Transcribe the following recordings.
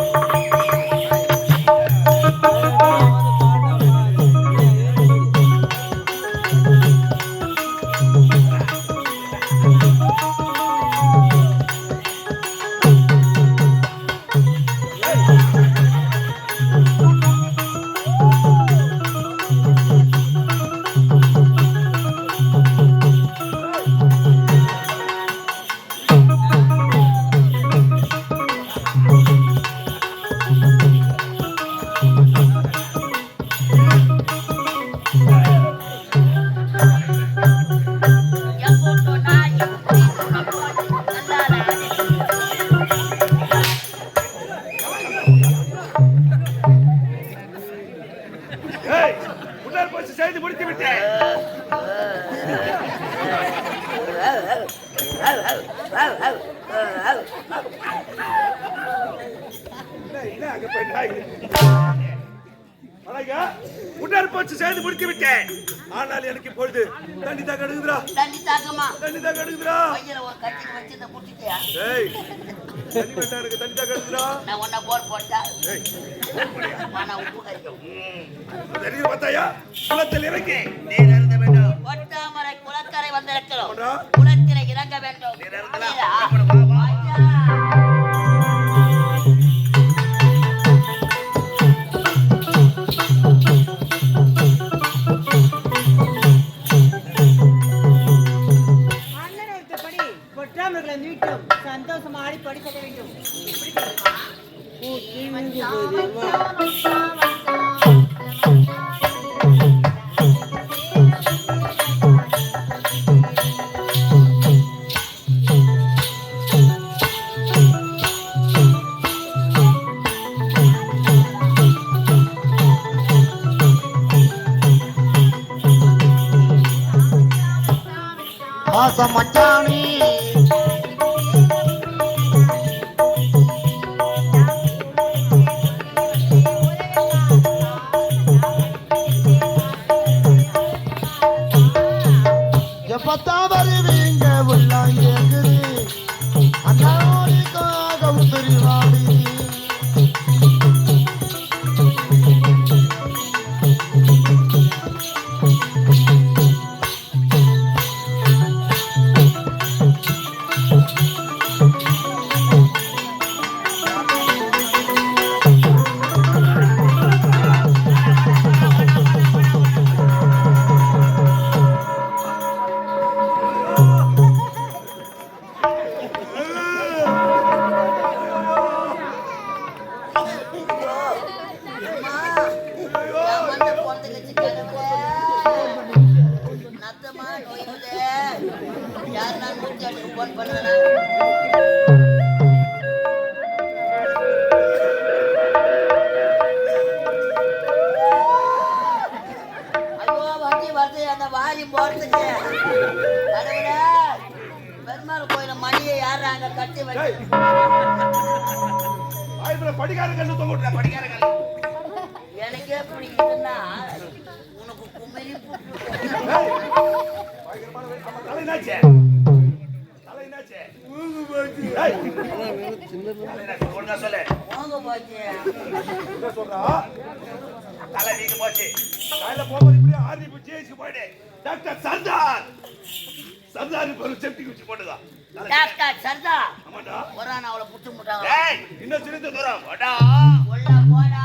ஆ செய்து முடித்து விட்டேன். என்ன அங்க போயிட்டாங்க? உடற்பயிற்சி செய்து முடித்து விட்டேன். ஆனால் எனக்கு இப்பொழுது தண்ணி தான் கடுகுதுரா. தண்ணி தாக்கமா? தண்ணி தான் கடுகுதுரா. பையல ஒரு கட்டி வச்சு இந்த குட்டிட்டியா? ஏய் தண்ணி வேண்டா எனக்கு தண்ணி தான் கடுகுதுரா. நான் ஒண்ணா போர் போட்டா ஏய் நான் உப்பு கறிக்கும். தெரியுது பார்த்தாயா? குளத்தில் இறங்கி நீர் அருந்த வேண்டும். ஒட்டாமரை குளக்கரை வந்திருக்கிறோம். போடா. குளத்திலே இறங்க வேண்டும். நீர் அருந்தலாம். நீரா? அப்புறம் வா, வா. ஐயா. சந்தோஷமா ஆடி படிக்க வேண்டும். ஆசம் மச்சானி எப்பத்தா வருவீங்க உள்ளாங்க இருக்குது அண்ணாவுக்காக உதிரிவாடி பெருமாள் கோயில மணியை யாரு அங்க கட்டி வச்சு படிக்காரர்கள் தொங்கிட்டு படிக்காரர்கள் எனக்கே பிடிக்குதுன்னா உனக்கு குமரி தலைநாச்சே தலைநாச்சே சொல்லு வாங்க பாச்சு சொல்றா தலை நீங்க போச்சு காலையில போகும்போது இப்படி ஆர்டி ஜேசி போயிடு டாக்டர் சர்தார் சர்தார் ஒரு செப்டி குச்சி போட்டுதா டாக்டர் சர்தார் ஆமாடா ஒரான அவளை புட்டு முட்டாங்க ஏய் இன்னும் சிறிது தூரம் வாடா உள்ள போடா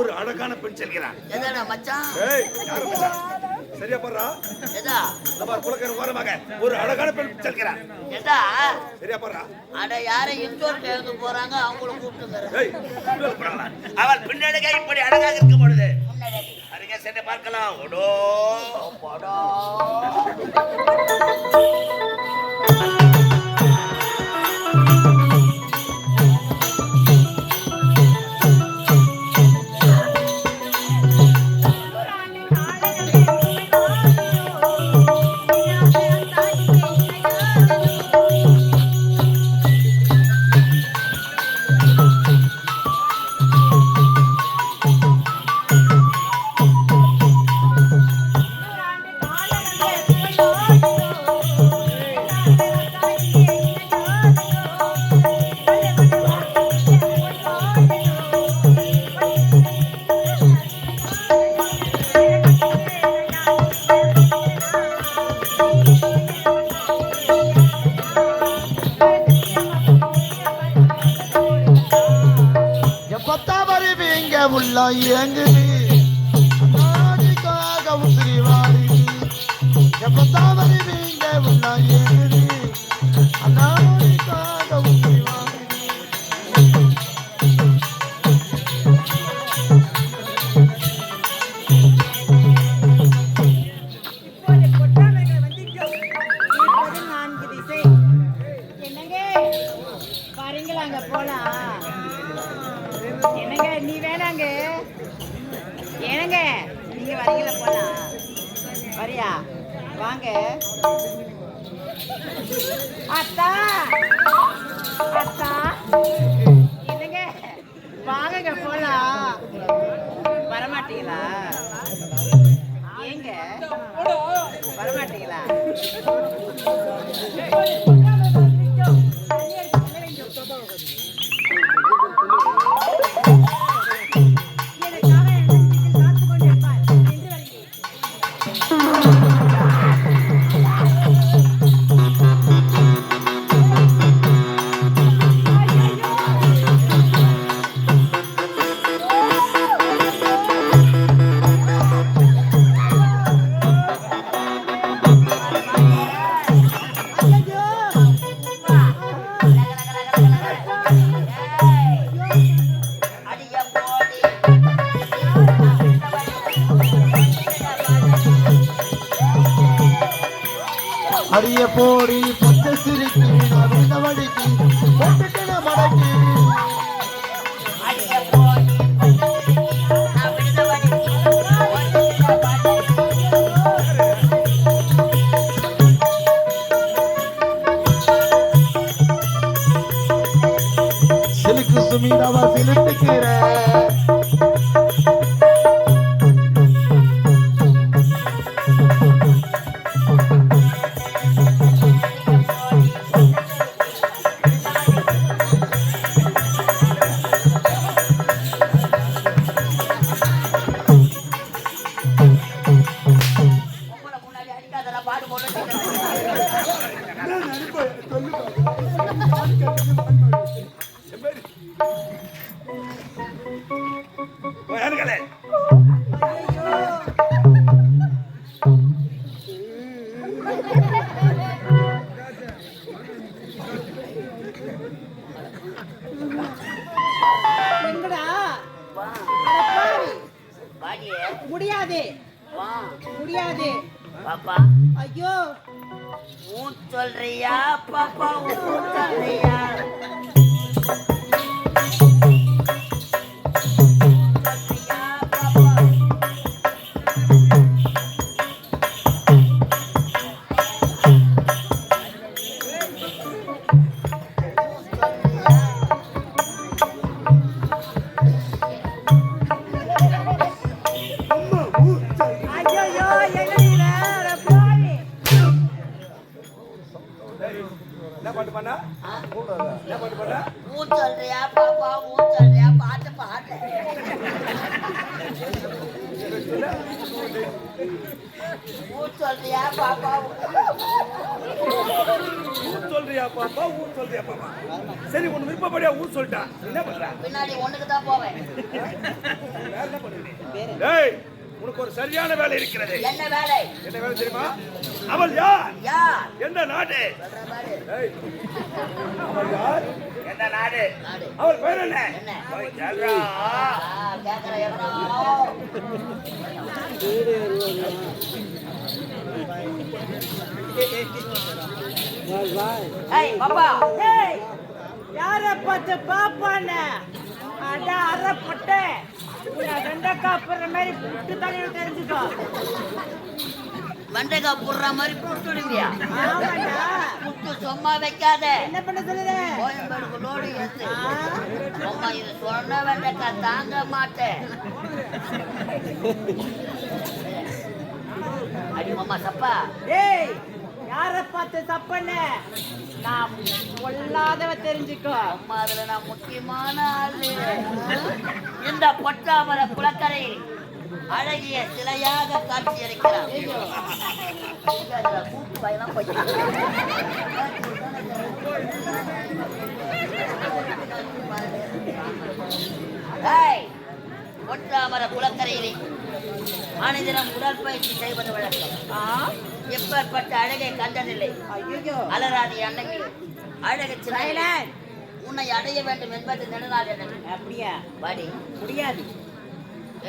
ஒரு அழகான பெண் செல்கிறான் சரியா பாரு குலக்கரை ஓரமாக ஒரு அழகான பெண் செல்கிறான் சரியா பாரு அட யாரை இன்டோர் எழுந்து போறாங்க அவங்கள கூப்பிட்டு அவள் பின்னடகை இப்படி அழகாக இருக்கும் பொழுது அருகே சென்று பார்க்கலாம். ஓடோ போடா. எப்பத்தா வருவீங்க உள்ள இயங்குது நாடிக்காக உசிரி வாடி எப்பத்தா வருவீங்க உள்ள இயங்குது நாடிக்காக உசிரி வாடி இப்போது கொட்டாமைகள் வந்திருக்கிறோம். இப்போது 4 திசை. என்னங்க வரீங்களாங்க போலாம். என்னங்க நீ வேணாங்க. ஏனங்க நீங்க வரீங்களா போலாம். வரியா வாங்க. அத்தா அத்தா என்னங்க வாங்க போலாம். வரமாட்டீங்களா? ஏங்க வரமாட்டீங்களா? அடிய போடி பச்சை சிரிக்கி நவீன வடிக்கி போட்டுக்கின மடக்கி சிலுக்கு சுமீதாவா சிலுட்டுக்கிற யாருங்களே எங்கடா வா. வாடியே. முடியாது வா. முடியாது. பாப்பா ஐயோ ஊன் சொல்றியா பாப்பா ஊன் சொல்றியா? சொல்றியா பாப்பா? ஐயோ எங்க போய் என்ன பாட்டு பண்ணா? என்ன பாட்டு பண்ணா? ஊன் சொல்றியா பாப்பா ஊன் சொல்றியா? பாட்டு பாட்டு. ஊன் சொல்றியா பாப்பா? ஊர் சொல்றியா பாப்பா? ஊர் சொல்றியா பாப்பா? சரி உன் விருப்பப்படியா ஊர் சொல்லிட்டா என்ன பண்ற? பின்னாடி ஒண்ணுக்கு தான் போவேன். வேற என்ன பண்ணுவீங்க? டேய் உனக்கு ஒரு சரியான வேலை இருக்கிறது. என்ன வேலை? என்ன வேலை தெரியுமா? அவள் யார்? யார்? எந்த நாடு? சொல்ற பாரு. டேய் அவள் யார்? எந்த நாடு? நாடு. அவள் பேர் என்ன? என்ன? போய் கேளுடா. கேக்குற எவனோ ஏய் பாப்பா ஏய் யார பார்த்து பாப்பானே அட அரப்பட்ட வெண்டைக்காய் போடுற மாதிரி புட்டு தலையில தெரிஞ்சுக்கோ. வெண்டைக்காய் போடுற மாதிரி புட்டுடுவியா? ஆமாடா. புட்டு சும்மா வைக்காத. என்ன பண்ண சொல்லுற? கோயம்பேடுக்கு லோடு ஏத்து. அம்மா இது சொன்ன வெண்டைக்காய் தாங்க மாட்டேன். அடி மாமா சப்பா. ஏய் யார பார்த்து தப்பண்ண நான் கொல்லாதவ தெரிஞ்சுக்கோ. அம்மா அதுல நான் முக்கியமான ஆளு. இந்த பொட்டாமர குளக்கரை அழகிய சிலையாக காட்சி அளிக்கிறார். கூட்டு பயணம் பொட்டாமர குளக்கரையிலே மனிதனம் உடற்பயிற்சி செய்வது வழக்கம். எப்பேற்பட்ட அழகை கண்டதில்லை. அலராதி அன்னைக்கு அழகு சிலை உன்னை அடைய வேண்டும் என்பது நெடுநாள் எனக்கு. அப்படியா? வாடி. முடியாது.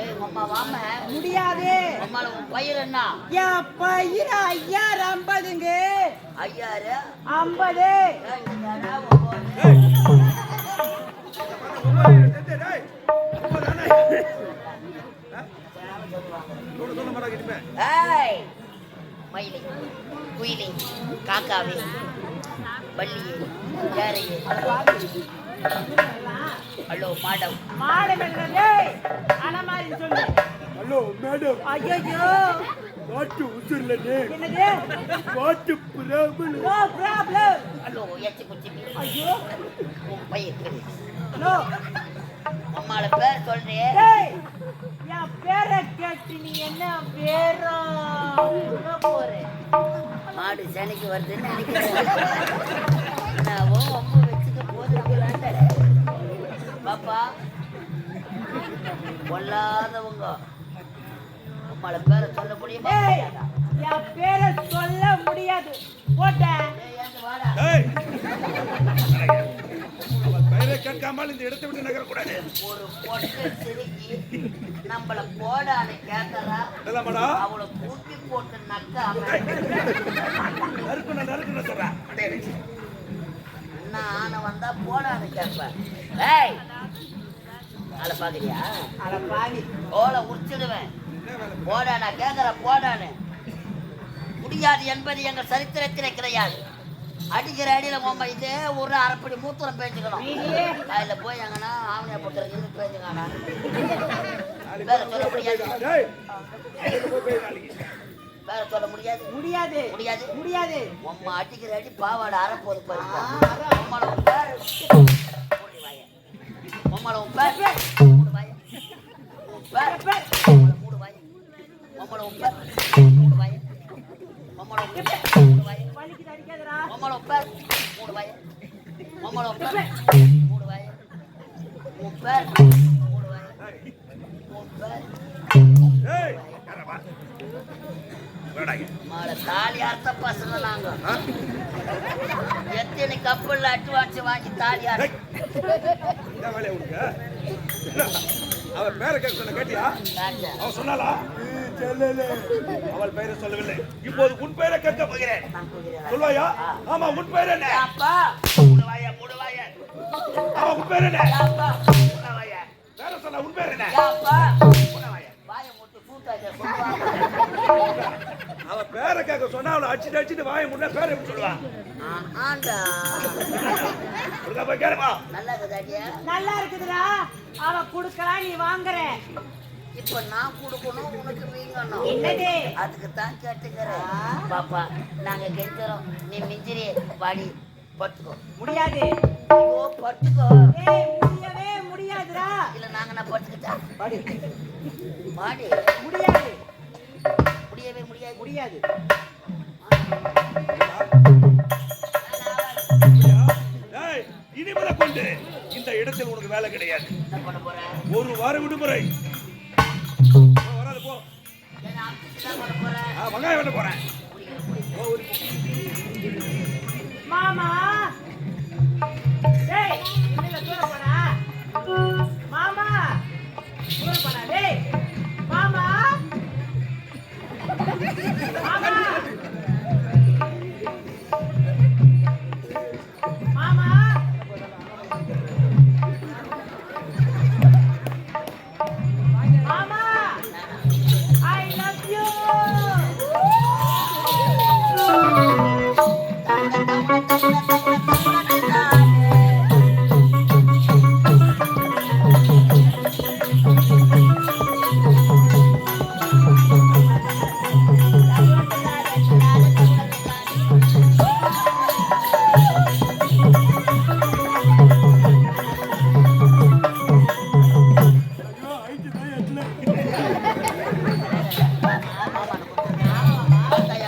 ஏய் அம்மா வாம. முடியாது. அம்மால உன் பயிர் என்ன? என் பயிர் 5050ங்க. 5000? 50. ஏய் மயிலே குயிலே காக்காவே பள்ளியே யாரையே ஹலோ மேடம். மாடம் என்னது? அனமாரி சொல்லு. Hello madam. ஐயோ வாட்டு உசுர்லனே. என்னது? வாட்டு ப்ராப்ளம். No problem. ஹலோ எச்சி குச்சி. ஐயோ உன் பையன் கிரி. நோ அம்மால பேர் சொல்றே. ஏய் என் பேரை கேட்டு நீ என்ன பேரும் போறே? மாடு சனிக்கு வருதுன்னு நினைக்கிறேன். நான் ரொம்ப வச்சுக்க போதும் பாப்பா. கொல்லாதவங்க அம்மால பேரை சொல்ல முடியுமா? என் பேரை சொல்ல முடியாது. போட்டேன். பெயரை கேட்காமல் இந்த இடத்தை விட்டு நகரக்கூடாது. ஒரு பொட்டை சிரிக்கி நம்மள போடான்னு கேட்கறா. அவளை கூட்டி போட்டு நக்காம நறுக்குன்னு சொல்றேன். என்ன ஆன வந்தா போடான்னு கேட்பேன். ஏய் அலை பாக்குறியா? அட பாவி. ஓலை உரிச்சிடுவேன். போடா நான் கேட்கற போடான்னு. முடியாது என்பது எங்கள் சரித்திரத்திலே கிடையாது. அடிக்கிற அடியில போம்ப இதே ஒரு அரைப்படி மூத்திரம் பேஞ்சுக்கணும். காலையில போய் எங்கன்னா ஆவணியா போட்டுருக்கு பேஞ்சுக்கானா? வேற சொல்ல முடியாது. வேற சொல்ல முடியாது. முடியாது. முடியாது. முடியாது. உம்மா அடிக்கிற அடி பாவாடை அரைப்போது பாருங்க. உம்மால உன் பேர் உம்மால உன் பேர் மூடு வாய. உன் பேர் மூடு வாய. உம்மால உன் பேர் மூடு வாய. உம்மால உன் பேர் மூடு வாய. வலிக்கு அடிக்காதடா. உம்மால உன் பேர் மூடு வாய. உம்மால உன் பேர் மூடு வாய. உன் பேர் மூடு வாய. உன் பேர் ஏய் யாரப்பா? வரடாங்க. மால தாலி அர்த்த பசங்க நாங்க. எத்தனை கப்பல்ல அட்வான்ஸ் வாங்கி தாலி அர்த்த. என்ன வேலை உனக்கு? அவள் பேரை கேட்க சொன்ன கேட்டியா? அவள் சொன்னாலா? அவள் பெயரை சொல்லவில்லை. இப்போது உன் பெயரை கேட்க போகிறேன். சொல்வாயா? ஆமா உன் பெயர் என்ன? அப்பா மூடுவாயா மூடுவாயா. ஆமா உன் பெயர் என்ன? அப்பா மூடுவாயா. வேற சொல்ல உன் பெயர் என்ன? அப்பா மூடுவாயா. வாயை மூட்டு கூட்டாத சொல்லுவாங்க. அவ பேரை கேட்க சொன்னா அவளை அடிச்சுட்டு வாயை முன்ன பேரை எப்படி சொல்லுவா? ஆண்டா ஒழுங்கா போய் கேளுமா. நல்லா இருக்குதாடியா? நல்லா இருக்குதுடா. அவ குடுக்கலாம் நீ வாங்குற. இப்ப நான் கொடுக்கணும் உனக்கு வீங்கணும். என்னது? அதுக்கு தான் கேட்டுக்கிறேன். பாப்பா நாங்க கெஞ்சுறோம். நீ மிஞ்சிரி வாடி பட்டுக்கோ. முடியாது. ஐயோ பட்டுக்கோ. ஏய் முடியவே முடியாதுடா. இல்ல நாங்க நான் பட்டுக்கிட்டா வாடி. வாடி. முடியாது. முடியவே முடியாது. முடியாது. டேய் இனிமேல கொண்டு இந்த இடத்தில் உனக்கு வேலை கிடையாது. என்ன பண்ண போற? ஒரு வார விடுமுறை. வராது போ. என்ன அம்மா பண்ண போற? வெங்காயம் வெட்ட போறேன். மாமா டேய் என்ன தூர போடா. மாமா தூர போடா. டேய்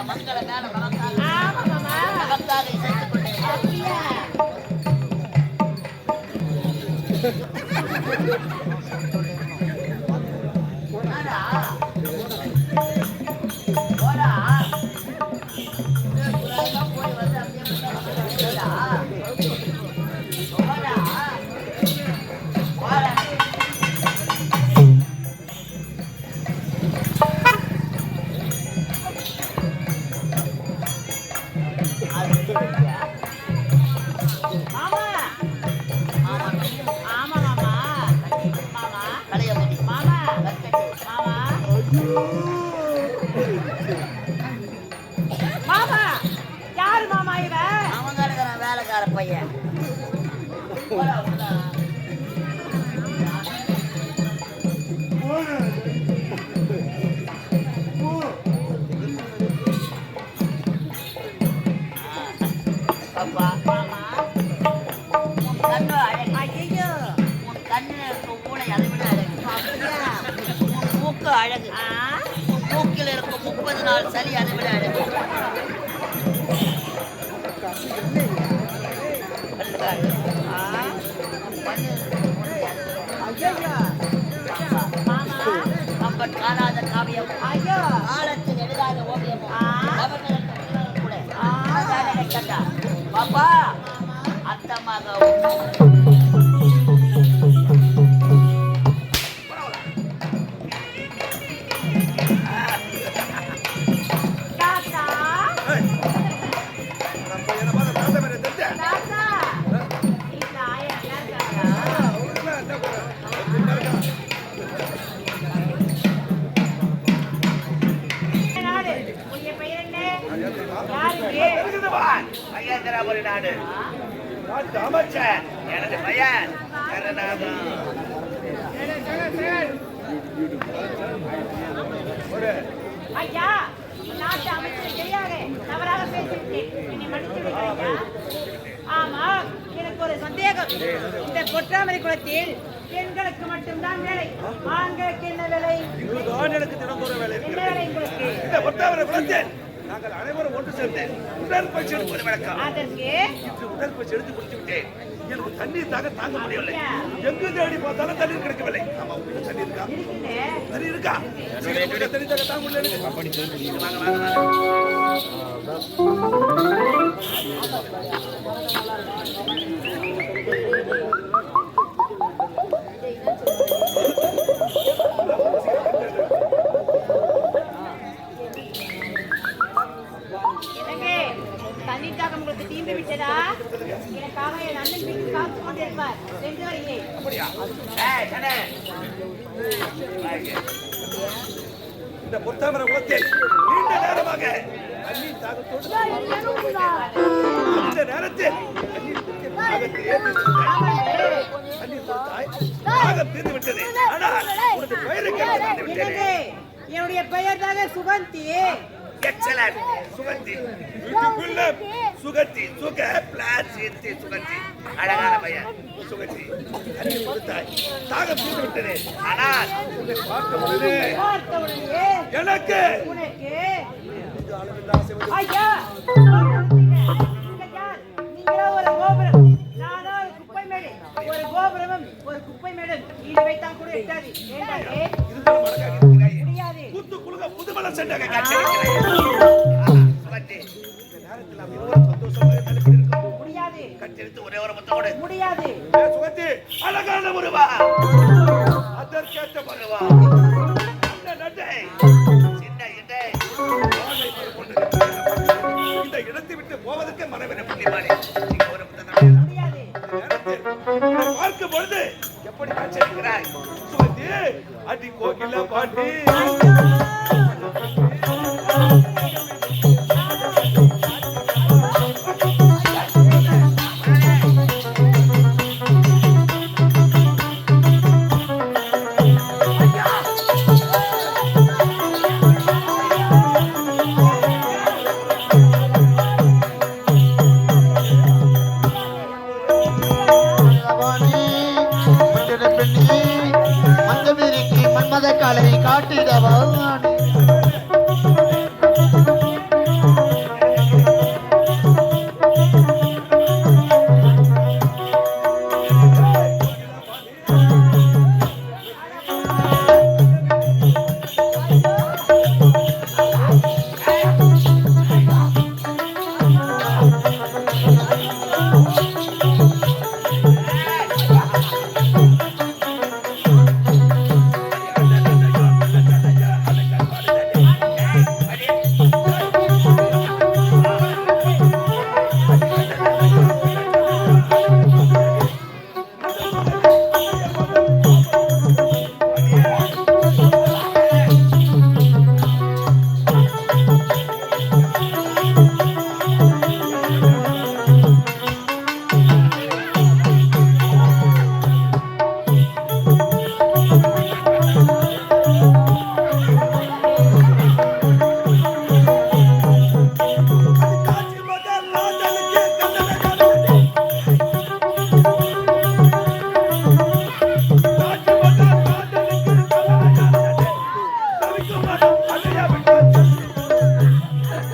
மங்கள மேல மகத்தாக ஆமா மாமா. மகத்தாக இசைத்துக் கொண்டே அப்படியா? போடா. போடா. புறாலாம் போய் வந்து அப்படியே போடா. போடா. போடா. மாமா. ஆமா மாமா. மாமா. கலையமுடி மாமா. கற்கண்டு மாமா. மாமா. யாரு மாமா இவ? அவன் தான் இருக்கிறான் வேலைக்கார பையன் போடா, போடா. அப்பா, மாமா. உன் கண்ணு அழகு. ஐயையோ. உன் கண்ணுல இருக்கும் பூனை அதை விட அழகு. அப்படியா? உன் மூக்கு அழகு. ஆ? உன் மூக்கில் இருக்கும் 30 நாள் சளி அதை விட அழகு. கண்ணுக்காரு. ஆ? உன் கண்ணு இருக்கும் பூனை அதை விட அழகு. ஐயையோ. மாமா. கம்பன் காணாத காவியம் ஐயோ. காலத்தில் எழுதாத ஓவியமும் ஆ. அவர்களுக்கு பிறரும் கூட ஆ. அதானே கண்டா. பாப்பா அத்தமாக தாத்தா. நம்ம என்ன பாரு தாத்தா மேல தெரிஞ்ச தாத்தா. இந்த ஆயா நல்லா இருக்காங்களா? அவருக்குலாம் என்ன போற நாடு. உன்னுடைய பெயர் என்ன? யாரு இது? இருக்குதுவா ஐயந்திராபுரி நாடு நாட்டு அமைச்சர் எனது பையன் கருணாகம் ஒரு ஐயா, நாட்டு அமைச்சர் தெரியாது. தவறாக பேசிவிட்டேன். என்னை மன்னித்து விடுங்கள் ஐயா. ஆமா, எனக்கு ஒரு சந்தேகம். இந்த பொற்றாமரை குளத்தில் பெண்களுக்கு மட்டும்தான் வேலை, ஆண்களுக்கு என்ன வேலை? இதுதான் எனக்கு தினந்தோறும் வேலை என்ன இருக்கிறது. வேலை உங்களுக்கு? இந்த ஒட்டாவரை குளத்தில் நாங்கள் அனைவரும் ஒன்று சேர்ந்து உடற்பயிற்சி எடுப்பது வழக்கம். அதற்கு இன்று உடற்பயிற்சி எடுத்து முடித்து விட்டேன். எனக்கு தண்ணீர் தாங்க முடியவில்லை. எங்கு தேடி பார்த்தாலும் தண்ணீர் கிடைக்கவில்லை. ஆமா, உங்களுக்கு தண்ணி இருக்கா? இருக்குல்ல? தண்ணி இருக்கா? சரி, உங்களுக்கு தண்ணி தாங்க முடியல எனக்கு. வாங்க, வாங்க, வாங்க. என்னங்க, தண்ணி தாகம் உங்களுக்கு தீர்ந்து விட்டதா? எனக்காக என் அண்ணன் வீட்டுக்கு காத்து கொண்டிருப்பார். சென்று வருகிறேன். அப்படியா? ஏய், சனே. வாங்க. இந்த பொத்தாமரை குளத்தில் நீண்ட நேரமாக தண்ணீர் தாகத்தோடு இந்த நேரத்தில் தண்ணீர் குடிக்க தாகத்தில் தண்ணீர் கொடுத்தாய். தாகம் தீர்ந்து விட்டது. ஆனால் உனது பெயருக்கு என்ன மறந்து விட்டேனே. என்னங்க, என்னுடைய பெயர் தாங்க சுகந்தி. எக்ஸலன்ட் சுகந்தி. வீட்டுக்குள்ள சுகந்தி சுக பிளாஸ் எத்தி சுகந்தி. அழகான பையன் சுகந்தி. தண்ணீர் கொடுத்தாய். தாகம் தீர்ந்து விட்டது. ஆனால் உன்னை பார்த்த பொழுது பார்த்த உடனே எனக்கு உனக்கு இது அளவில்லா சிவந்து ஐயா, நீங்களா ஒரு கோபுரம், நானா ஒரு குப்பை மேடு. ஒரு கோபுரமும் ஒரு குப்பை மேடும் இது வைத்தான் கூட இருக்காது. ஏண்டாலே இதுதான் மடக்காக இருக்கிறாய். முடியாது. கூத்து குலுங்க புதுமலை சென்றாக காட்சியளிக்கிறேன். சுகந்தி, இந்த நேரத்தில் நாம் இருவரும் சந்தோஷமாக தலைப்பில் இருக்கோம். முடியாது. கட்டெடுத்து ஒரே ஒரு முத்தோடு முடியாது. சுகந்தி அழகான ஒருவா அதற்கேற்ற பருவா இந்த நட்டை சின்ன இடை வாழை போல் கொண்டிருக்கிறது. இந்த இடத்தை விட்டு போவதற்கு மனவென புள்ளிமானே இங்கு ஒரு முத்தம் முடியாது. பார்க்கும் பொழுது எப்படி காட்சியளிக்கிறாய் சுகந்தி. அடி கோகில பாட்டி காட்டிடவா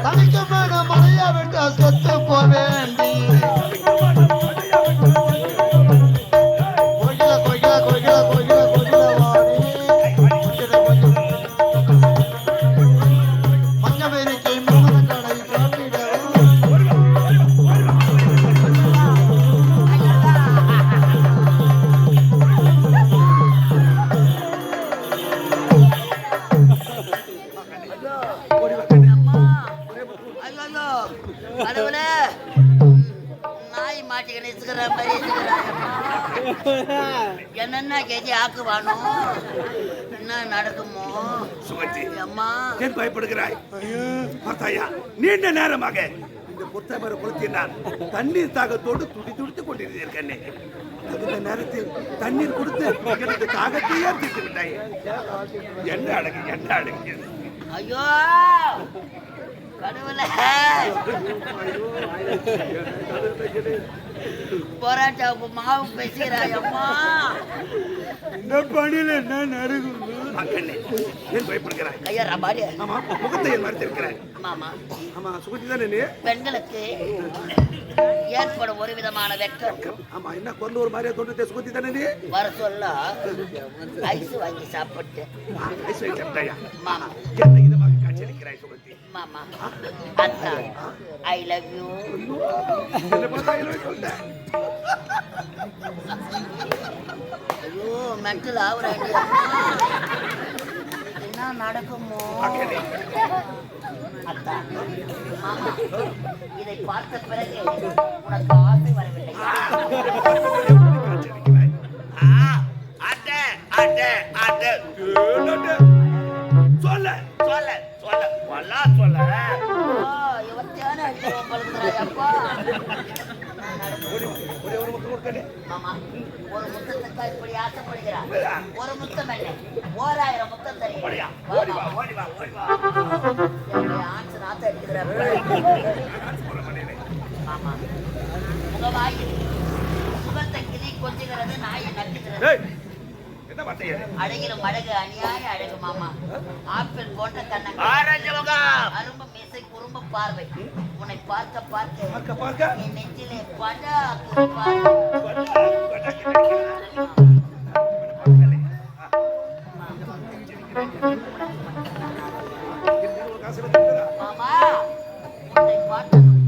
தனிக்கமான மலையா விட்டா செத்து போவேண்டி கோகில கோகில கோகில கோகில கோகில வாடி மஞ்சவேரிக்கை மோகன கடை காட்டிடவா அம்மா ஐயோ கடவுளே நாய் மாட்டிக்கிட்டு இருக்கிற மாதிரி என்னென்ன கேஜி ஆக்குவானோ என்ன நடக்குமோ சுமதி அம்மா ஏன் பயப்படுகிறாய் பார்த்தாயா நீண்ட நேரமாக இந்த புத்தமர குளத்தில் நான் தண்ணீர் தாகத்தோடு துடித்துடித்துக் கொண்டிருந்தேன். அந்த நேரத்தில் தண்ணீர் கொடுத்து எனக்கு தாகத்தையே தீர்த்து விட்டாய். என்ன அழகு ஐயோ கடவுளே போராட்டாவுக்கு மாவு பேசுகிறாய் அம்மா இந்த பணியில் என்ன நடக்கும் ஏன் பயப்படுகிறாய்? ஐயா ரபாடி ஆமா முகத்தை ஏன் மறைத்திருக்கிறாய்? ஆமா ஆமா சுகத்தி தானே நீ? பெண்களுக்கு ஏற்படும் ஒரு விதமான வெட்கம். ஆமா என்ன கொண்டு ஒரு மாதிரியா தோன்றத்தை சுகத்தி தானே நீ? வர சொல்ல ஐஸ் வாங்கி சாப்பிட்டு ஐஸ் வாங்கி சாப்பிட்டாயா? மாமா என்ன இதமாக காட்சியளிக்கிறாய் சுகத்தி? மாமா அத்தா ஐ லவ் யூ. என்ன பார்த்தா என்ன சொல்ற? ஐயோ மென்டல் ஆகுறாங்க என்ன நடக்குமோ அத்தா மாமா இதை பார்த்த பிறகு உனக்கு ஆசை வரவில்லை? சொல்ல சொல்ல சொல்ல சொல்ல சொல்ல இவத்தையான பழுக்கிறாயப்பா மாமா ஒரு முத்தத்துக்கா இப்படி ஆசைப்படுகிறார்? ஒரு முத்தம் என்ன 1000 முத்தம் தருகிறேன். ஆன்சு நாத்த அடிக்கிறார் மாமா. முகவாயில் முகத்தை கிளி கொஞ்சுகிறது, நாயை நட்டுகிறது. என்ன வார்த்தையா? அழகிலும் அழகு அநியாய அழகு மாமா. ஆப்பிள் போன்ற கண்ணங்கள், அரும்பு மீசை, குறும்பு பார்வை. உன்னை பார்க்க பார்க்க என் நெஞ்சிலே படா மாமா உன்னை பார்த்ததும்